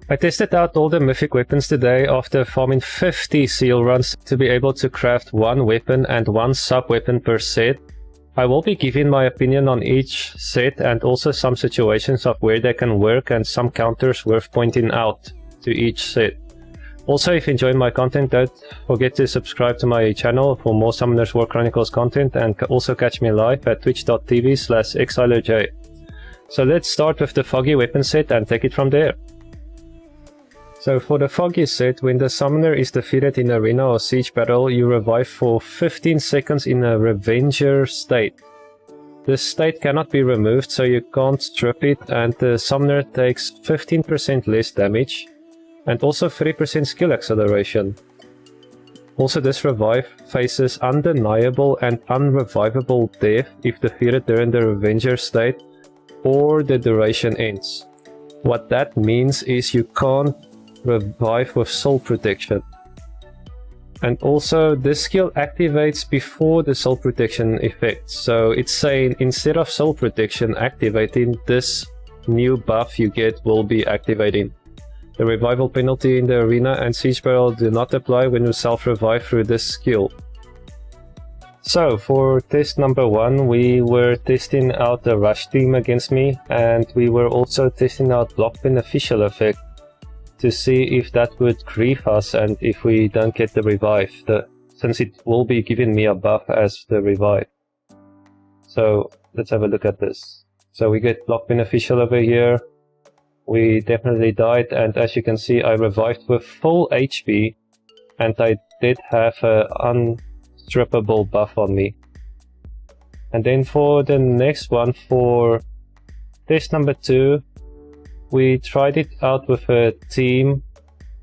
I tested out all the mythic weapons today after farming 50 seal runs to be able to craft one weapon and one sub-weapon per set. I will be giving my opinion on each set and also some situations of where they can work and some counters worth pointing out to each set. Also, if you enjoy my content, don't forget to subscribe to my channel for more Summoners War Chronicles content, and also catch me live at twitch.tv/ExilerJ. So let's start with the Foggy weapon set and take it from there. So for the Foggy set, when the summoner is defeated in arena or siege battle, you revive for 15 seconds in a Revenger state. This state cannot be removed, so you can't strip it, and the summoner takes 15% less damage, and also 3% skill acceleration. Also, this revive faces undeniable and unrevivable death if defeated during the Revenger state, or the duration ends. What that means is you can't revive with soul protection. And also this skill activates before the soul protection effect, so it's saying instead of soul protection activating, this new buff you get will be activating. The revival penalty in the arena and siege battle do not apply when you self-revive through this skill. So for test number 1, we were testing out the rush team against me, and we were also testing out block beneficial effect to see if that would grief us and if we don't get the revive, since it will be giving me a buff as the revive. So let's have a look at this. So we get block beneficial over here. We definitely died, and as you can see I revived with full HP, and I did have an unstrippable buff on me. And then for the next one, for test number 2, we tried it out with a team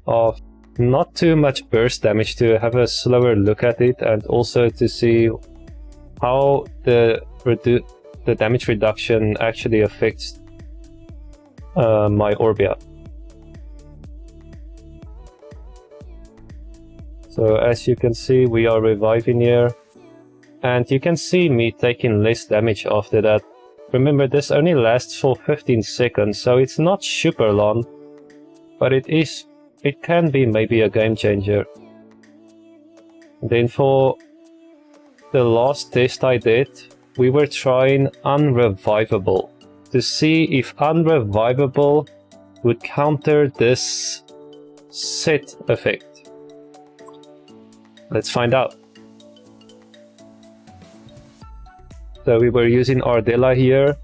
of not too much burst damage to have a slower look at it, and also to see how the damage reduction actually affects my Orbia. So as you can see, we are reviving here, and you can see me taking less damage after that. Remember, this only lasts for 15 seconds, so it's not super long, but it can be maybe a game changer. Then for the last test I did, we were trying unrevivable to see if unrevivable would counter this set effect. Let's find out. So we were using Ardella here,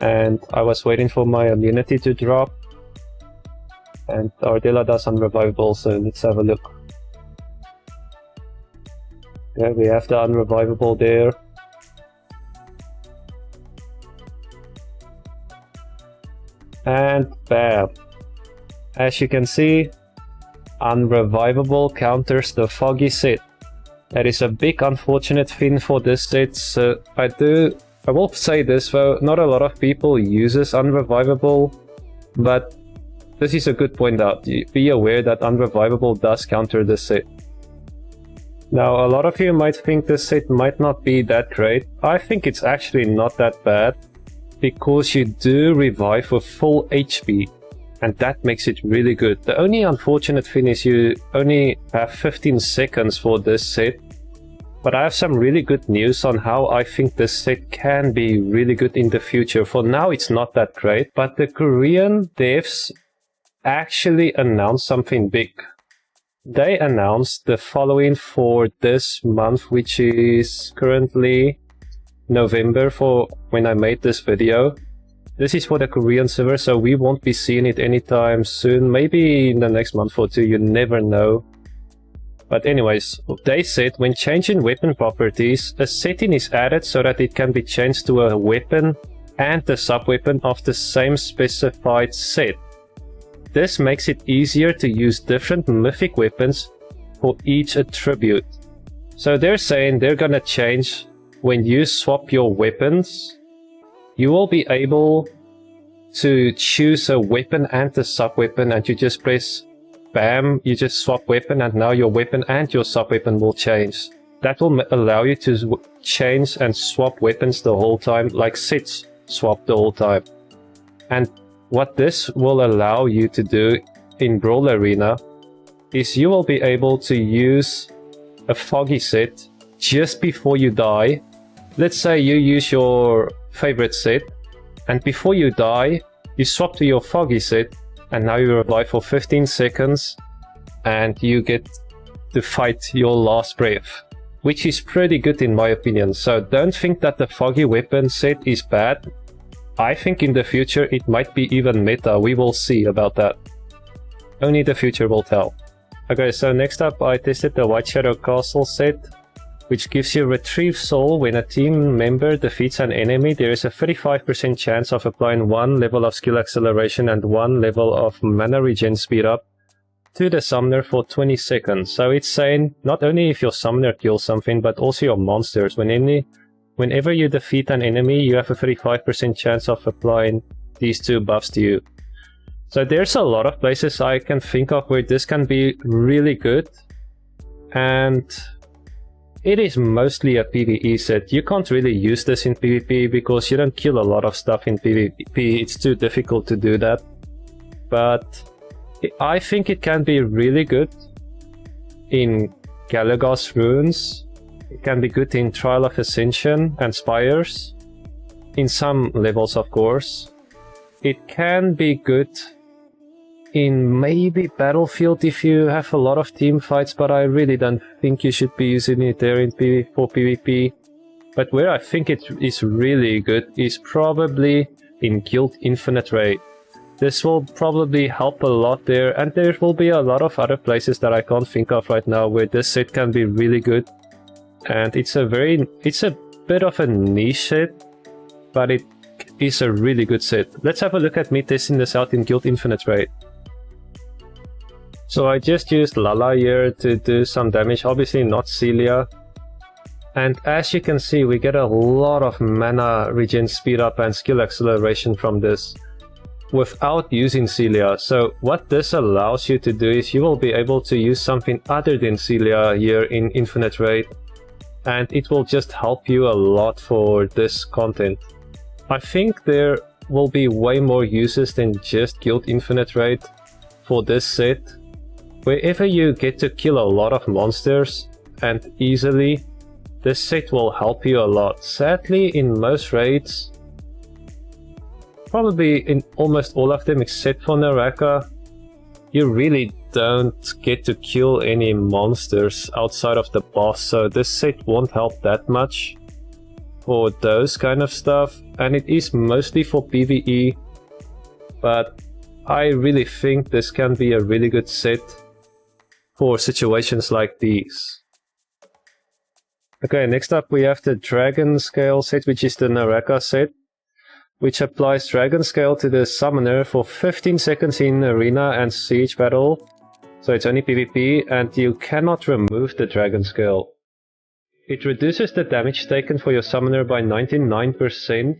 and I was waiting for my immunity to drop, and Ardella does unrevivable, so let's have a look. Yeah, we have the unrevivable there. And bam! As you can see, unrevivable counters the Foggy set. That is a big unfortunate thing for this set. So I will say this though, not a lot of people uses unrevivable, but this is a good point out. Be aware that unrevivable does counter this set. Now a lot of you might think this set might not be that great. I think it's actually not that bad, because you do revive with full HP, and that makes it really good. The only unfortunate thing is you only have 15 seconds for this set, but I have some really good news on how I think this set can be really good in the future. For now it's not that great, but the Korean devs actually announced something big. They announced the following for this month, which is currently November for when I made this video. This is for the Korean server, so we won't be seeing it anytime soon. Maybe in the next month or 2, you never know. But anyways, they said when changing weapon properties, a setting is added so that it can be changed to a weapon and the sub-weapon of the same specified set. This makes it easier to use different mythic weapons for each attribute. So they're saying they're gonna change when you swap your weapons. You will be able to choose a weapon and a sub-weapon, and you just press bam, you just swap weapon, and now your weapon and your sub-weapon will change. That will allow you to change and swap weapons the whole time, like sets swap the whole time. And what this will allow you to do in Brawl Arena is you will be able to use a Foggy set just before you die. Let's say you use your favorite set, and before you die, you swap to your Foggy set, and now you revive for 15 seconds, and you get to fight your last breath, which is pretty good in my opinion. So don't think that the Foggy weapon set is bad. I think in the future it might be even meta. We will see about that. Only the future will tell. Okay, so next up I tested the White Shadow Castle set, which gives you Retrieve Soul. When a team member defeats an enemy, there is a 35% chance of applying 1 level of skill acceleration and 1 level of mana regen speed up to the summoner for 20 seconds. So it's saying not only if your summoner kills something, but also your monsters. Whenever you defeat an enemy, you have a 35% chance of applying these 2 buffs to you. So there's a lot of places I can think of where this can be really good. And it is mostly a PvE set. You can't really use this in PvP because you don't kill a lot of stuff in PvP. It's too difficult to do that. But I think it can be really good in Galagas Runes. It can be good in Trial of Ascension and Spires. In some levels, of course. It can be good in maybe Battlefield if you have a lot of team fights, but I really don't think you should be using it there for PvP. But where I think it is really good is probably in Guild Infinite Raid. This will probably help a lot there, and there will be a lot of other places that I can't think of right now where this set can be really good. And it's a bit of a niche set, but it is a really good set. Let's have a look at me testing this out in Guild Infinite Raid. So I just used Lala here to do some damage, obviously not Celia. And as you can see, we get a lot of mana regen speed up and skill acceleration from this without using Celia. So what this allows you to do is you will be able to use something other than Celia here in Infinite Raid, and it will just help you a lot for this content. I think there will be way more uses than just Guild Infinite Raid for this set. Wherever you get to kill a lot of monsters and easily, this set will help you a lot. Sadly, in most raids, probably in almost all of them except for Naraka, you really don't get to kill any monsters outside of the boss, so this set won't help that much for those kind of stuff, and it is mostly for PvE, but I really think this can be a really good set for situations like these. Okay, next up we have the Dragon Scale set, which is the Naraka set, which applies Dragon Scale to the summoner for 15 seconds in Arena and Siege Battle. So it's only PvP, and you cannot remove the Dragon Scale. It reduces the damage taken for your summoner by 99%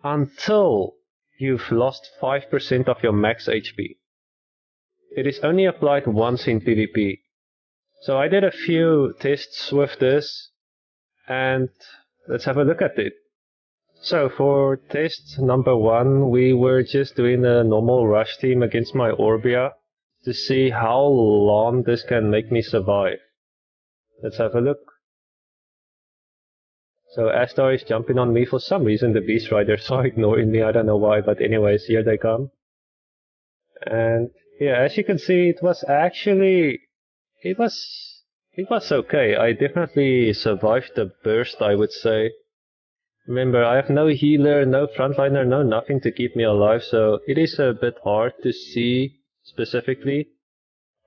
until you've lost 5% of your max HP. It is only applied once in PvP. So I did a few tests with this, and let's have a look at it. So for test number 1, we were just doing a normal rush team against my Orbia to see how long this can make me survive. Let's have a look. So Astar is jumping on me for some reason. The Beast Riders are ignoring me, I don't know why, but anyways, here they come. And yeah, as you can see, it was okay. I definitely survived the burst, I would say. Remember, I have no healer, no frontliner, no nothing to keep me alive, so it is a bit hard to see specifically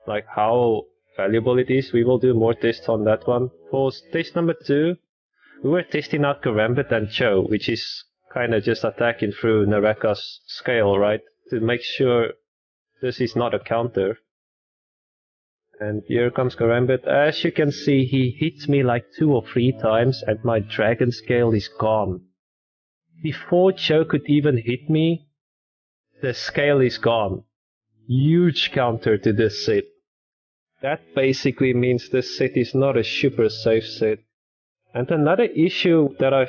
like how valuable it is. We will do more tests on that one. For test number 2, we were testing out Karambit and Cho, which is kind of just attacking through Naraka's scale, right? To make sure this is not a counter. And here comes Karambit. As you can see, he hits me like 2 or 3 times and my Dragon Scale is gone. Before Cho could even hit me, the scale is gone. Huge counter to this set. That basically means this set is not a super safe set. And another issue that I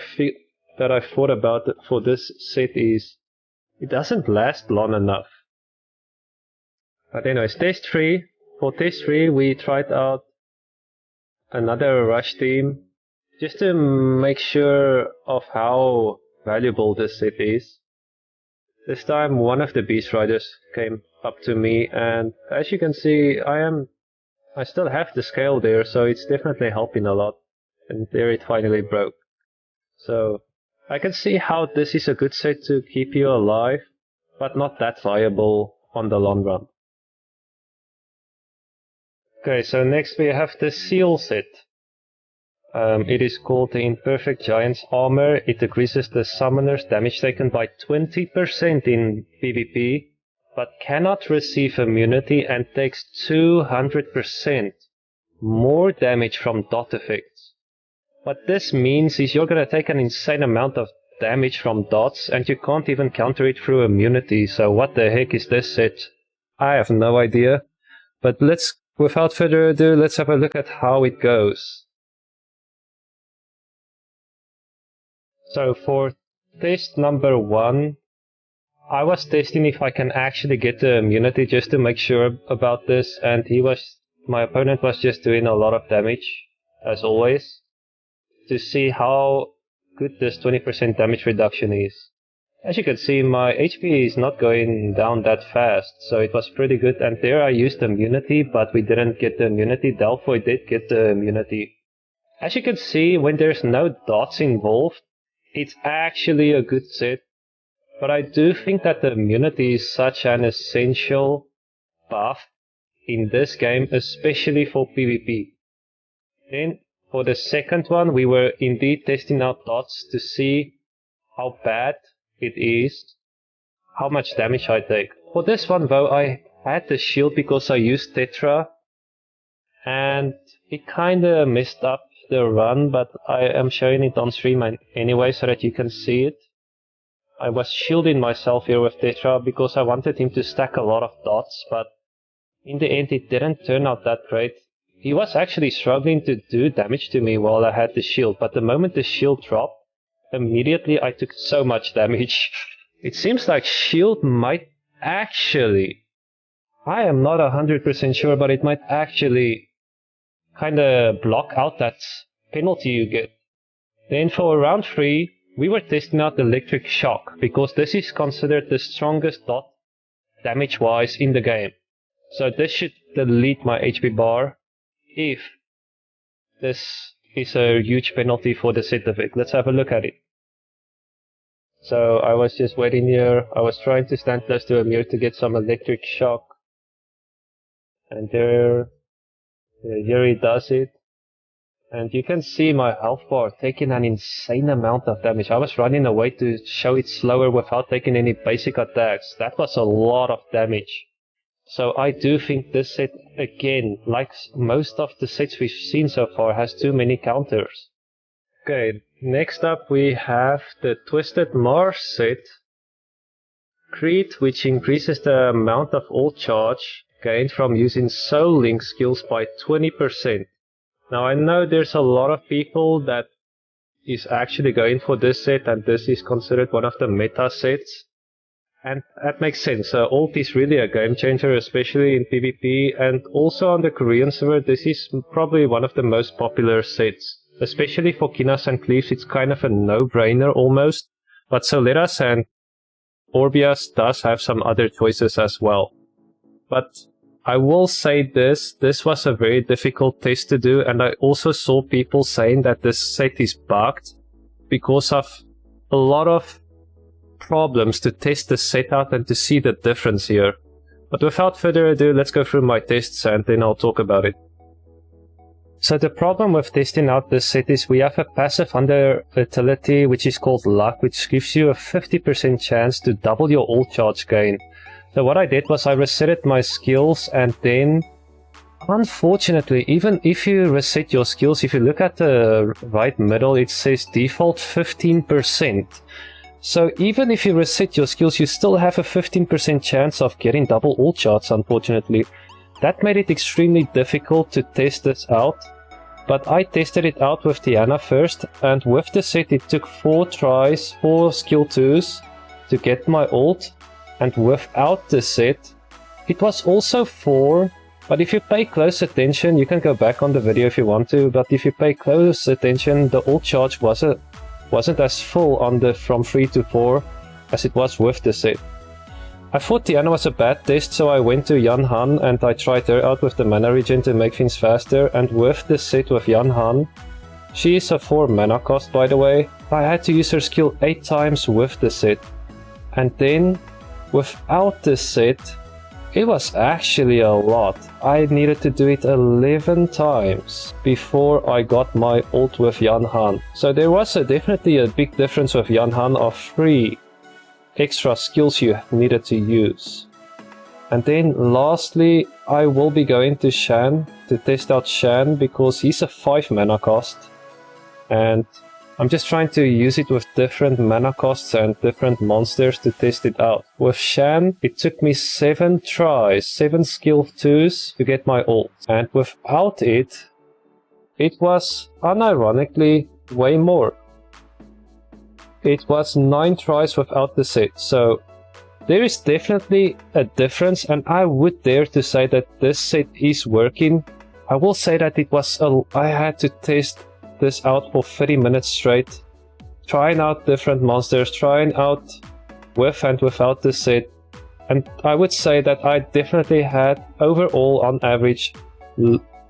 thought about for this set is it doesn't last long enough. But anyways, test 3. For test 3, we tried out another rush team just to make sure of how valuable this set is. This time one of the beast riders came up to me, and as you can see, I still have the scale there, so it's definitely helping a lot. And there it finally broke. So I can see how this is a good set to keep you alive, but not that viable on the long run. Okay, so next we have the seal set. It is called the Imperfect Giant's Armor. It decreases the summoner's damage taken by 20% in PvP, but cannot receive immunity and takes 200% more damage from dot effects. What this means is you're going to take an insane amount of damage from dots, and you can't even counter it through immunity. So what the heck is this set? I have no idea. But without further ado, let's have a look at how it goes. So for test number 1, I was testing if I can actually get the immunity just to make sure about this, and my opponent was just doing a lot of damage, as always, to see how good this 20% damage reduction is. As you can see, my HP is not going down that fast, so it was pretty good, and there I used immunity, but we didn't get the immunity. Delphoid did get the immunity. As you can see, when there's no dots involved, it's actually a good set, but I do think that the immunity is such an essential buff in this game, especially for PvP. Then, for the second one, we were indeed testing out dots to see how bad it is, how much damage I take. For this one though, I had the shield because I used Tetra, and it kinda messed up the run, but I am showing it on stream anyway so that you can see it. I was shielding myself here with Tetra because I wanted him to stack a lot of dots, but in the end it didn't turn out that great. He was actually struggling to do damage to me while I had the shield, but the moment the shield dropped, immediately I took so much damage. It seems like shield might actually, I am not 100% sure, but it might actually kinda block out that penalty you get. Then for round 3, we were testing out Electric Shock, because this is considered the strongest dot damage-wise in the game. So this should delete my HP bar if this is a huge penalty for the set effect. Let's have a look at it. So I was just waiting here. I was trying to stand close to a mirror to get some Electric Shock. And here he does it. And you can see my health bar taking an insane amount of damage. I was running away to show it slower without taking any basic attacks. That was a lot of damage. So I do think this set, again, like most of the sets we've seen so far, has too many counters. Okay, next up we have the Twisted Marsh set. Creed, which increases the amount of ult charge gained from using Soul Link skills by 20%. Now I know there's a lot of people that is actually going for this set, and this is considered one of the meta sets. And that makes sense. Ult is really a game changer, especially in PvP, and also on the Korean server this is probably one of the most popular sets. Especially for Kinas and Cleaves, it's kind of a no-brainer almost. But Soleras and Orbias does have some other choices as well. But I will say this was a very difficult test to do, and I also saw people saying that this set is bugged because of a lot of problems to test the set out and to see the difference here. But without further ado, let's go through my tests and then I'll talk about it. So the problem with testing out this set is we have a passive under utility which is called Luck, which gives you a 50% chance to double your ult charge gain. So what I did was I resetted my skills, and then unfortunately, even if you reset your skills, if you look at the right middle, it says default 15%. So even if you reset your skills, you still have a 15% chance of getting double ult charge, unfortunately. That made it extremely difficult to test this out, but I tested it out with Diana first, and with the set it took 4 tries, 4 skill 2s, to get my ult, and without the set, it was also 4. But if you pay close attention, you can go back on the video if you want to, but if you pay close attention, the ult charge wasn't as full on the from 3 to 4 as it was with the set. I thought Tiana was a bad test, so I went to Yan Han and I tried her out with the mana regen to make things faster, and with the set with Yan Han, she is a 4 mana cost by the way, I had to use her skill 8 times with the set. And then, without the set, it was actually a lot. I needed to do it 11 times before I got my ult with Yan Han. So there was definitely a big difference with Yan Han of 3 extra skills you needed to use. And then lastly, I will be going to Shan to test out Shan because he's a 5 mana cost. And I'm just trying to use it with different mana costs and different monsters to test it out. With Shan, it took me 7 tries, 7 skill 2s to get my ult. And without it, it was unironically way more. It was 9 tries without the set. So there is definitely a difference, and I would dare to say that this set is working. I will say that it was I had to test this out for 30 minutes straight, trying out different monsters, trying out with and without the set, and I would say that I definitely had overall on average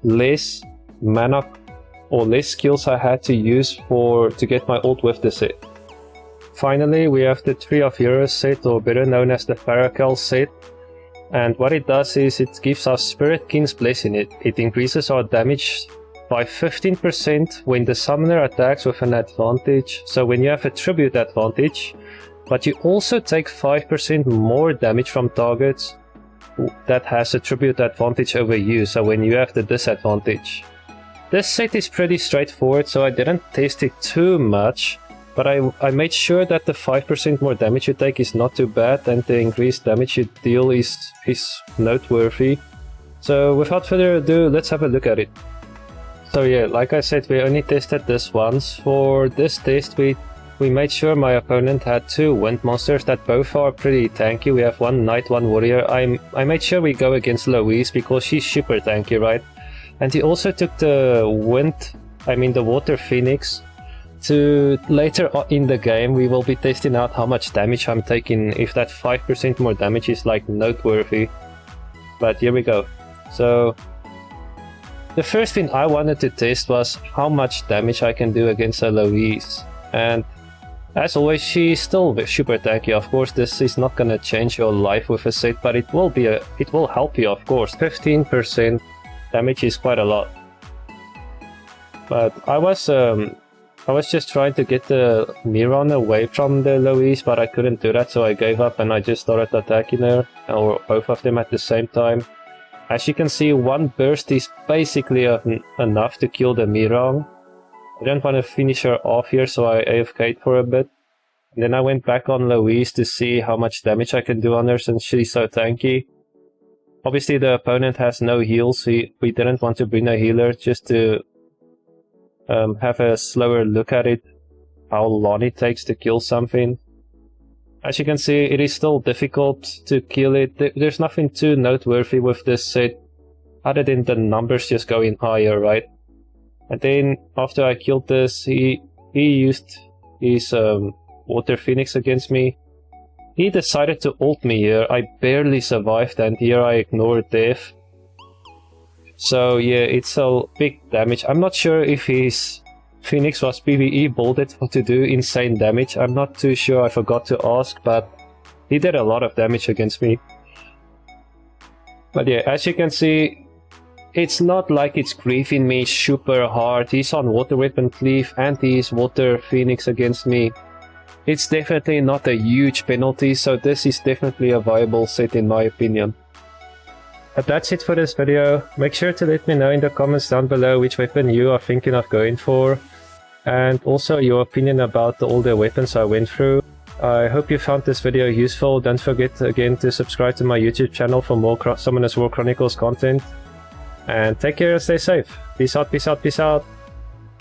less mana or less skills I had to use to get my ult with the set. Finally, we have the Tree of Heroes set, or better known as the Farakel set, and what it does is it gives us Spirit King's Blessing. It increases our damage by 15% when the summoner attacks with an advantage, so when you have a tribute advantage, but you also take 5% more damage from targets that has a tribute advantage over you, so when you have the disadvantage. This set is pretty straightforward, so I didn't test it too much, but I made sure that the 5% more damage you take is not too bad, and the increased damage you deal is noteworthy. So without further ado, let's have a look at it. So yeah, like I said, we only tested this once. For this test, we made sure my opponent had 2 wind monsters that both are pretty tanky. We have 1 knight, 1 warrior. I made sure we go against Louise because she's super tanky, right? And he also took the the water phoenix. To later in the game, we will be testing out how much damage I'm taking, if that 5% more damage is like noteworthy. But here we go. So the first thing I wanted to test was how much damage I can do against a Louise. And as always, she's still super tanky. Of course, this is not gonna change your life with a set, but it will help you, of course. 15% damage is quite a lot. But I was just trying to get the Miron away from the Louise, but I couldn't do that, so I gave up and I just started attacking her, or both of them at the same time. As you can see, 1 burst is basically enough to kill the Miron. I didn't want to finish her off here, so I AFK'd for a bit. And then I went back on Louise to see how much damage I can do on her since she's so tanky. Obviously the opponent has no heals, so we didn't want to bring a healer just to have a slower look at it, how long it takes to kill something. As you can see, it is still difficult to kill it. There's nothing too noteworthy with this set, other than the numbers just going higher, right? And then, after I killed this, he used his water phoenix against me. He decided to ult me here. I barely survived, and here I ignored death. So yeah, it's a big damage. I'm not sure if his Phoenix was PvE bolted to do insane damage. I'm not too sure, I forgot to ask, but he did a lot of damage against me. But yeah, as you can see, it's not like it's griefing me super hard. He's on Water Weapon Cleave and he's Water Phoenix against me. It's definitely not a huge penalty, so this is definitely a viable set in my opinion. But that's it for this video. Make sure to let me know in the comments down below which weapon you are thinking of going for, and also your opinion about all the weapons I went through. I hope you found this video useful. Don't forget again to subscribe to my YouTube channel for more Summoners War Chronicles content. And take care and stay safe. Peace out, peace out, peace out.